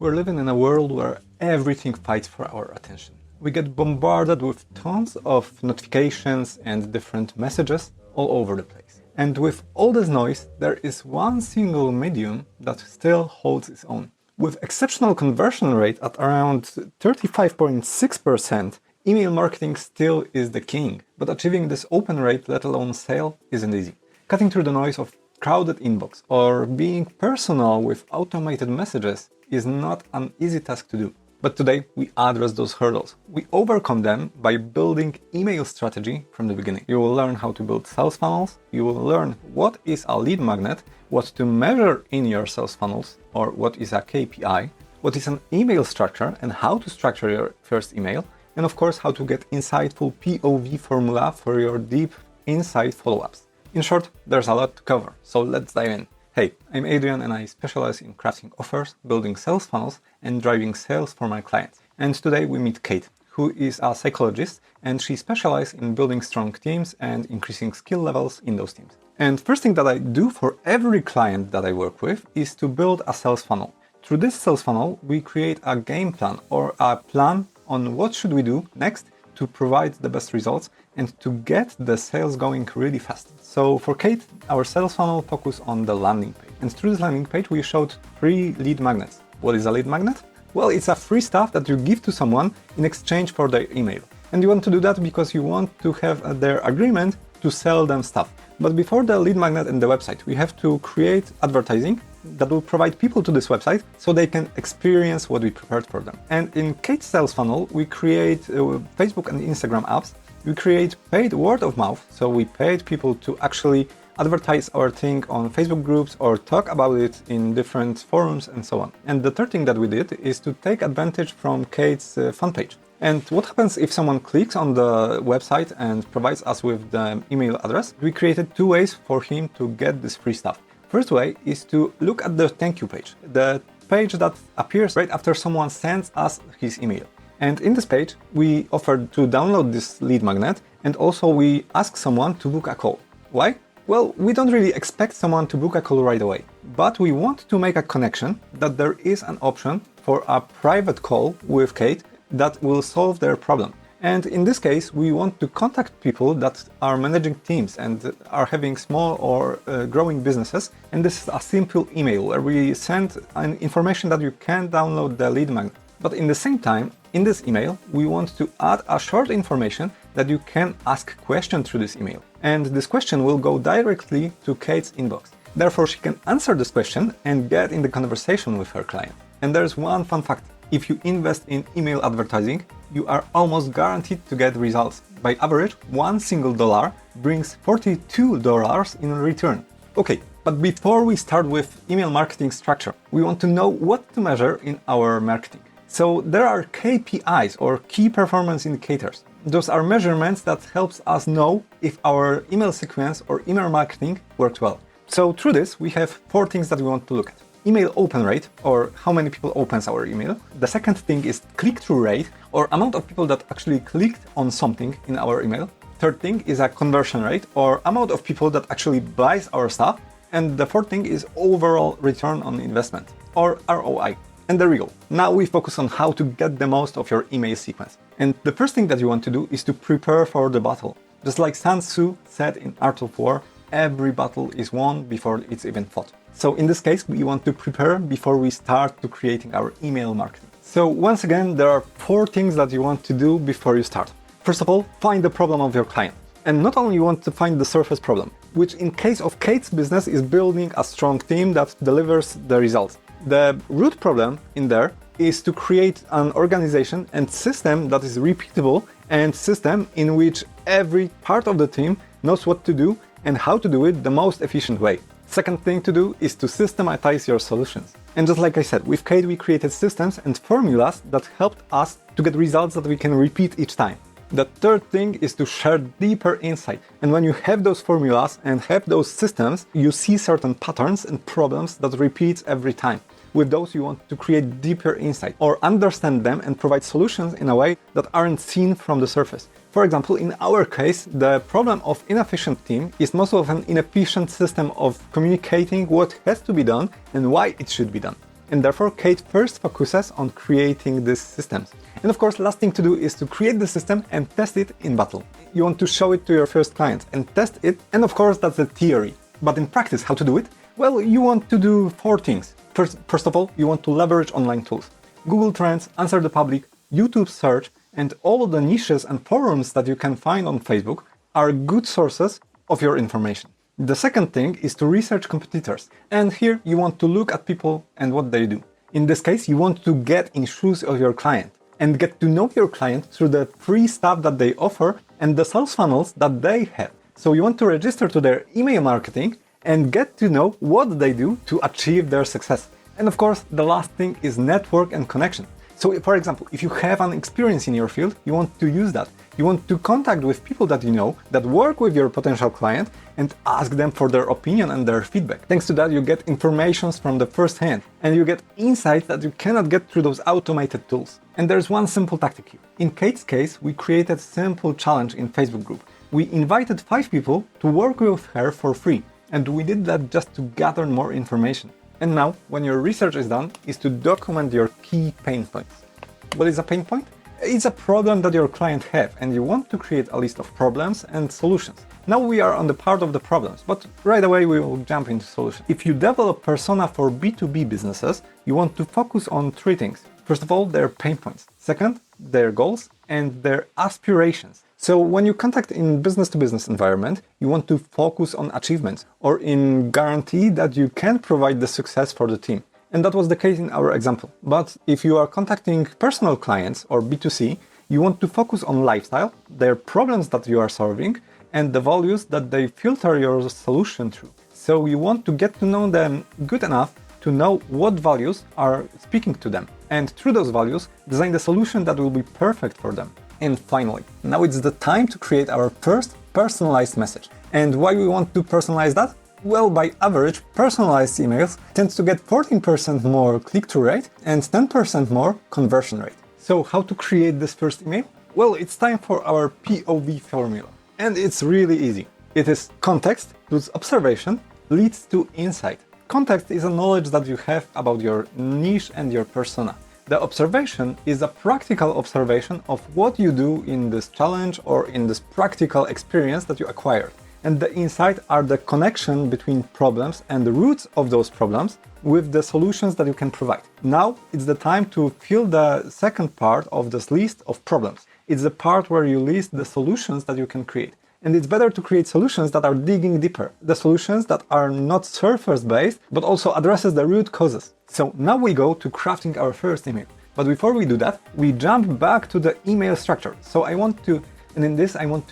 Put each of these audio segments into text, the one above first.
We're living in a world where everything fights for our attention. We get bombarded with tons of notifications and different messages all over the place. And with all this noise, there is one single medium that still holds its own. With exceptional conversion rate at around 35.6%, email marketing still is the king. But achieving this open rate, let alone sale, isn't easy. Cutting through the noise of crowded inbox or being personal with automated messages is not an easy task to do. But today we address those hurdles. We overcome them by building email strategy from the beginning. You will learn how to build sales funnels. You will learn what is a lead magnet, what to measure in your sales funnels, or what is a KPI, what is an email structure and how to structure your first email, and of course how to get insightful POV formula for your deep insight follow-ups. In short, there's a lot to cover, so let's dive in. Hey, I'm Adrian and I specialize in crafting offers, building sales funnels and driving sales for my clients. And today we meet Kate, who is a psychologist and she specializes in building strong teams and increasing skill levels in those teams. And first thing that I do for every client that I work with is to build a sales funnel. Through this sales funnel, we create a game plan or a plan on what should we do next to provide the best results and to get the sales going really fast. So for Kate, our sales funnel focused on the landing page. And through this landing page, we showed 3 lead magnets. What is a lead magnet? Well, it's a free stuff that you give to someone in exchange for their email. And you want to do that because you want to have their agreement to sell them stuff. But before the lead magnet and the website, we have to create advertising that will provide people to this website so they can experience what we prepared for them. And in Kate's sales funnel, we create Facebook and Instagram apps. We create paid word of mouth, so we paid people to actually advertise our thing on Facebook groups or talk about it in different forums and so on. And the third thing that we did is to take advantage from Kate's fan page. And what happens if someone clicks on the website and provides us with the email address? We created 2 ways for him to get this free stuff. First way is to look at the thank you page, the page that appears right after someone sends us his email. And in this page, we offer to download this lead magnet and also we ask someone to book a call. Why? Well, we don't really expect someone to book a call right away, but we want to make a connection that there is an option for a private call with Kate that will solve their problem. And in this case, we want to contact people that are managing teams and are having small or growing businesses. And this is a simple email where we send an information that you can download the lead magnet. But in the same time, in this email, we want to add a short information that you can ask question through this email. And this question will go directly to Kate's inbox. Therefore, she can answer this question and get in the conversation with her client. And there's one fun fact. If you invest in email advertising, you are almost guaranteed to get results. By average, $1 single dollar brings $42 in return. Okay, but before we start with email marketing structure, we want to know what to measure in our marketing. So there are KPIs or key performance indicators. Those are measurements that helps us know if our email sequence or email marketing worked well. So through this, we have 4 things that we want to look at. Email open rate, or how many people opens our email. The second thing is click-through rate, or amount of people that actually clicked on something in our email. Third thing is a conversion rate, or amount of people that actually buys our stuff. And the fourth thing is overall return on investment, or ROI. And there we go. Now we focus on how to get the most of your email sequence. And the first thing that you want to do is to prepare for the battle. Just like Sun Tzu said in Art of War, every battle is won before it's even fought. So in this case, we want to prepare before we start to creating our email marketing. So once again, there are 4 things that you want to do before you start. First of all, find the problem of your client. And not only you want to find the surface problem, which in case of Kate's business is building a strong team that delivers the results. The root problem in there is to create an organization and system that is repeatable and system in which every part of the team knows what to do and how to do it the most efficient way. Second thing to do is to systematize your solutions. And just like I said, with Kate we created systems and formulas that helped us to get results that we can repeat each time. The third thing is to share deeper insight. And when you have those formulas and have those systems, you see certain patterns and problems that repeat every time. With those, you want to create deeper insight or understand them and provide solutions in a way that aren't seen from the surface. For example, in our case, the problem of inefficient team is most of an inefficient system of communicating what has to be done and why it should be done. And therefore, Kate first focuses on creating these systems. And of course, last thing to do is to create the system and test it in battle. You want to show it to your first client and test it. And of course, that's the theory. But in practice, how to do it? Well, you want to do 4 things. First of all, you want to leverage online tools. Google Trends, Answer the Public, YouTube search, and all the niches and forums that you can find on Facebook are good sources of your information. The second thing is to research competitors. And here you want to look at people and what they do. In this case, you want to get in shoes of your client and get to know your client through the free stuff that they offer and the sales funnels that they have. So you want to register to their email marketing and get to know what they do to achieve their success. And of course, the last thing is network and connection. So for example, if you have an experience in your field, you want to use that. You want to contact with people that you know, that work with your potential client, and ask them for their opinion and their feedback. Thanks to that, you get informations from the first hand, and you get insights that you cannot get through those automated tools. And there's one simple tactic here. In Kate's case, we created a simple challenge in Facebook group. We invited 5 people to work with her for free, and we did that just to gather more information. And now, when your research is done, is to document your key pain points. What is a pain point? It's a problem that your client have, and you want to create a list of problems and solutions. Now we are on the part of the problems, but right away we will jump into solutions. If you develop persona for B2B businesses, you want to focus on 3 things. First of all, their pain points. Second, their goals and their aspirations. So when you contact in business-to-business environment, you want to focus on achievements or in guarantee that you can provide the success for the team. And that was the case in our example. But if you are contacting personal clients or B2C, you want to focus on lifestyle, their problems that you are solving, and the values that they filter your solution through. So you want to get to know them good enough to know what values are speaking to them. And through those values, design the solution that will be perfect for them. And finally, now it's the time to create our first personalized message. And why we want to personalize that? Well, by average, personalized emails tend to get 14% more click-through rate and 10% more conversion rate. So how to create this first email? Well, it's time for our POV formula. And it's really easy. It is context plus observation leads to insight. Context is a knowledge that you have about your niche and your persona. The observation is a practical observation of what you do in this challenge or in this practical experience that you acquired. And the insight are the connection between problems and the roots of those problems with the solutions that you can provide. Now it's the time to fill the second part of this list of problems. It's the part where you list the solutions that you can create. And it's better to create solutions that are digging deeper, the solutions that are not surface-based, but also addresses the root causes. So now we go to crafting our first email. But before we do that, we jump back to the email structure. So I want to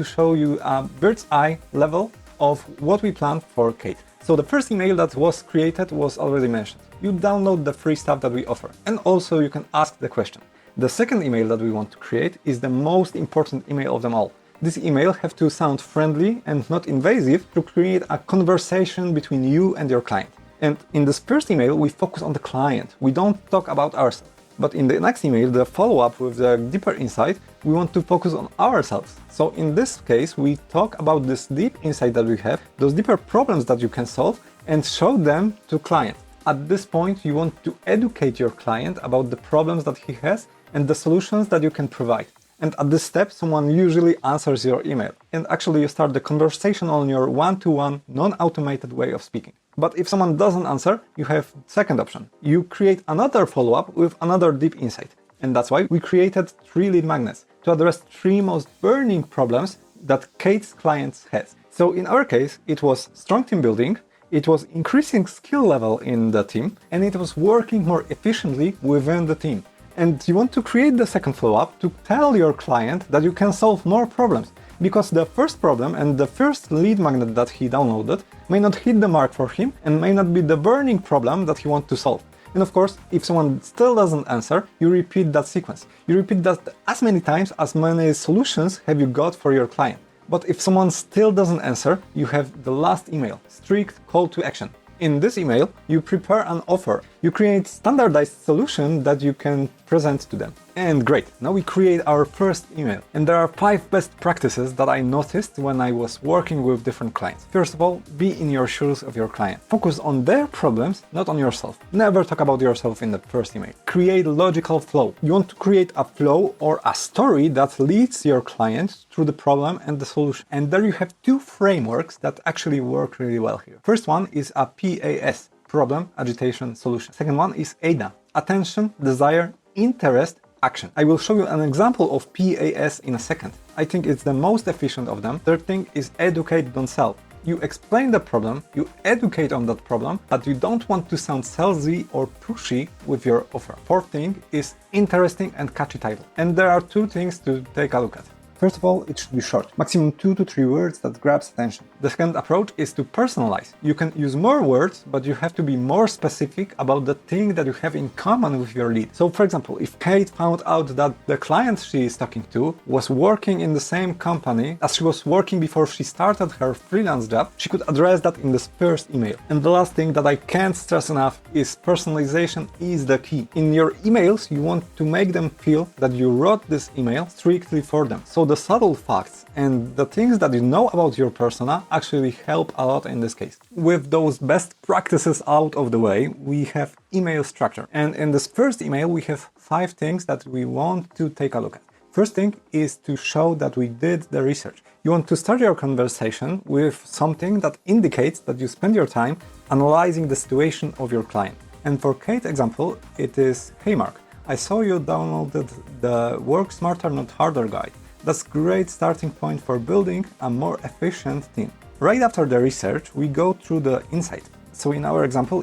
show you a bird's eye level of what we planned for Kate. So the first email that was created was already mentioned. You download the free stuff that we offer, and also you can ask the question. The second email that we want to create is the most important email of them all. This email has to sound friendly and not invasive to create a conversation between you and your client. And in this first email, we focus on the client. We don't talk about ourselves. But in the next email, the follow-up with the deeper insight, we want to focus on ourselves. So in this case, we talk about this deep insight that we have, those deeper problems that you can solve, and show them to client. At this point, you want to educate your client about the problems that he has and the solutions that you can provide. And at this step, someone usually answers your email. And actually you start the conversation on your one-to-one, non-automated way of speaking. But if someone doesn't answer, you have second option. You create another follow-up with another deep insight. And that's why we created 3 lead magnets to address 3 most burning problems that Kate's clients has. So in our case, it was strong team building, it was increasing skill level in the team, and it was working more efficiently within the team. And you want to create the second follow-up to tell your client that you can solve more problems, because the first problem and the first lead magnet that he downloaded may not hit the mark for him and may not be the burning problem that he wants to solve. And of course, if someone still doesn't answer, you repeat that sequence. You repeat that as many times as many solutions have you got for your client. But if someone still doesn't answer, you have the last email, strict call to action. In this email, you prepare an offer. You create standardized solution that you can present to them. And great, now we create our first email. And there are 5 best practices that I noticed when I was working with different clients. First of all, be in your shoes of your client. Focus on their problems, not on yourself. Never talk about yourself in the first email. Create logical flow. You want to create a flow or a story that leads your client through the problem and the solution. And there you have 2 frameworks that actually work really well here. First one is a PAS, problem, agitation, solution. Second one is ADA, attention, desire, interest, action. I will show you an example of PAS in a second. I think it's the most efficient of them. Third thing is educate, don't sell. You explain the problem, you educate on that problem, but you don't want to sound salesy or pushy with your offer. Fourth thing is interesting and catchy title. And there are 2 things to take a look at. First of all, it should be short, maximum 2 to 3 words that grabs attention. The second approach is to personalize. You can use more words, but you have to be more specific about the thing that you have in common with your lead. So for example, if Kate found out that the client she is talking to was working in the same company as she was working before she started her freelance job, she could address that in this first email. And the last thing that I can't stress enough is personalization is the key. In your emails, you want to make them feel that you wrote this email strictly for them. So the subtle facts and the things that you know about your persona actually help a lot in this case. With those best practices out of the way, we have email structure. And in this first email, we have 5 things that we want to take a look at. First thing is to show that we did the research. You want to start your conversation with something that indicates that you spend your time analyzing the situation of your client. And for Kate's example, it is, "Hey Mark, I saw you downloaded the Work Smarter Not Harder guide. That's a great starting point for building a more efficient team." Right after the research, we go through the insight. So in our example,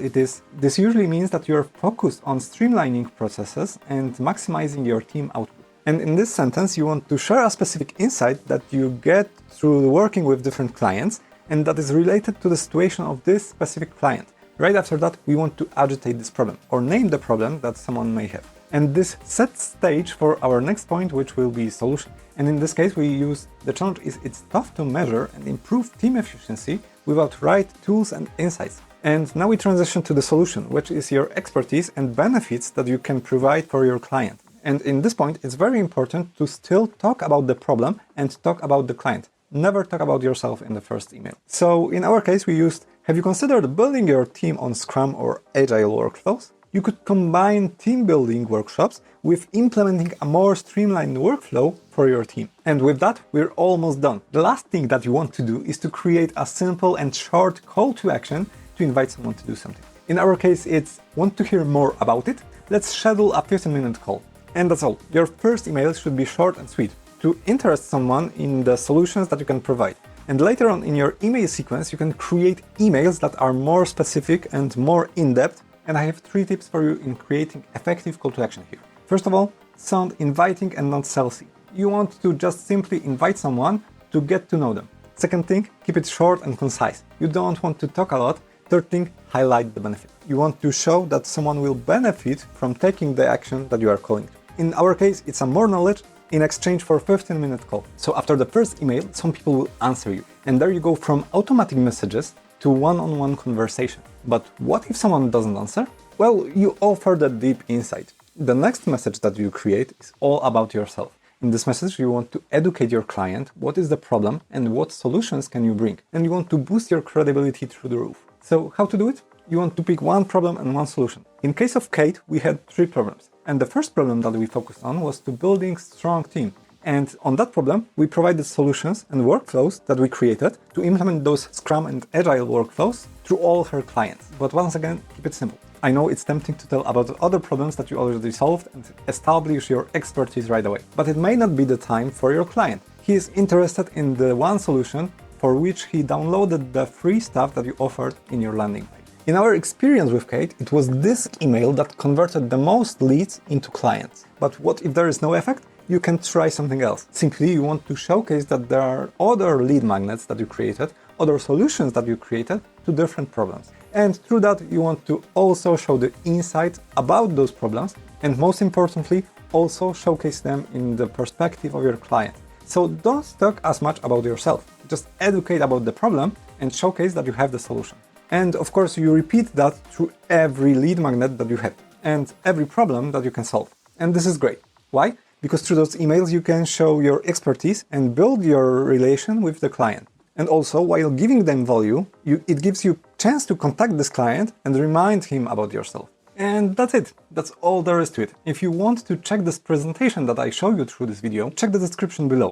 this usually means that you're focused on streamlining processes and maximizing your team output. And in this sentence, you want to share a specific insight that you get through working with different clients and that is related to the situation of this specific client. Right after that, we want to agitate this problem or name the problem that someone may have. And this sets stage for our next point, which will be solution. And in this case, we use the challenge is it's tough to measure and improve team efficiency without right tools and insights. And now we transition to the solution, which is your expertise and benefits that you can provide for your client. And in this point, it's very important to still talk about the problem and talk about the client. Never talk about yourself in the first email. So in our case, we used, have you considered building your team on Scrum or Agile workflows? You could combine team building workshops with implementing a more streamlined workflow for your team. And with that, we're almost done. The last thing that you want to do is to create a simple and short call to action to invite someone to do something. In our case, it's want to hear more about it? Let's schedule a 15-minute call. And that's all. Your first email should be short and sweet to interest someone in the solutions that you can provide. And later on in your email sequence, you can create emails that are more specific and more in-depth. And I have 3 tips for you in creating effective call to action here. First of all, sound inviting and not salesy. You want to just simply invite someone to get to know them. Second thing, keep it short and concise. You don't want to talk a lot. Third thing, highlight the benefit. You want to show that someone will benefit from taking the action that you are calling to. In our case, it's a more knowledge in exchange for a 15-minute call. So after the first email, some people will answer you. And there you go from automatic messages to one-on-one conversation. But what if someone doesn't answer? Well, you offer the deep insight. The next message that you create is all about yourself. In this message, you want to educate your client what is the problem and what solutions can you bring. And you want to boost your credibility through the roof. So how to do it? You want to pick one problem and one solution. In case of Kate, we had 3 problems. And the first problem that we focused on was to building strong team. And on that problem, we provided solutions and workflows that we created to implement those Scrum and Agile workflows through all her clients. But once again, keep it simple. I know it's tempting to tell about other problems that you already solved and establish your expertise right away. But it may not be the time for your client. He is interested in the one solution for which he downloaded the free stuff that you offered in your landing page. In our experience with Kate, it was this email that converted the most leads into clients. But what if there is no effect? You can try something else. Simply, you want to showcase that there are other lead magnets that you created, other solutions that you created to different problems. And through that, you want to also show the insight about those problems, and most importantly, also showcase them in the perspective of your client. So don't talk as much about yourself. Just educate about the problem and showcase that you have the solution. And of course, you repeat that through every lead magnet that you have and every problem that you can solve. And this is great. Why? Because through those emails, you can show your expertise and build your relation with the client. And also, while giving them value, it gives you a chance to contact this client and remind him about yourself. And that's it. That's all there is to it. If you want to check this presentation that I show you through this video, check the description below.